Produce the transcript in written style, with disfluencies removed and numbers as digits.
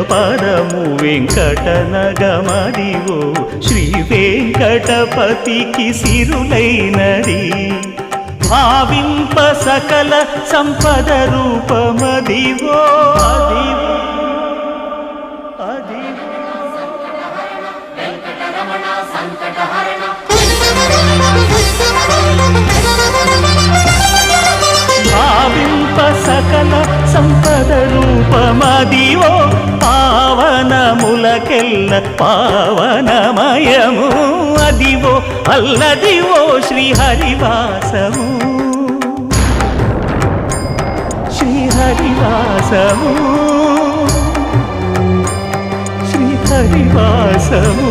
పదము వెంకటనగమదివో శ్రీ వెంకటపతికి సిరులైనది భావింప సకల సంపద రూపమదివో అదివో అదివో భావింప సకల సంపద రూపమదివో పావనములకెల్ల పావనమయము అదివో అల్లదివో శ్రీహరివాసము శ్రీహరివాసము శ్రీహరివాసము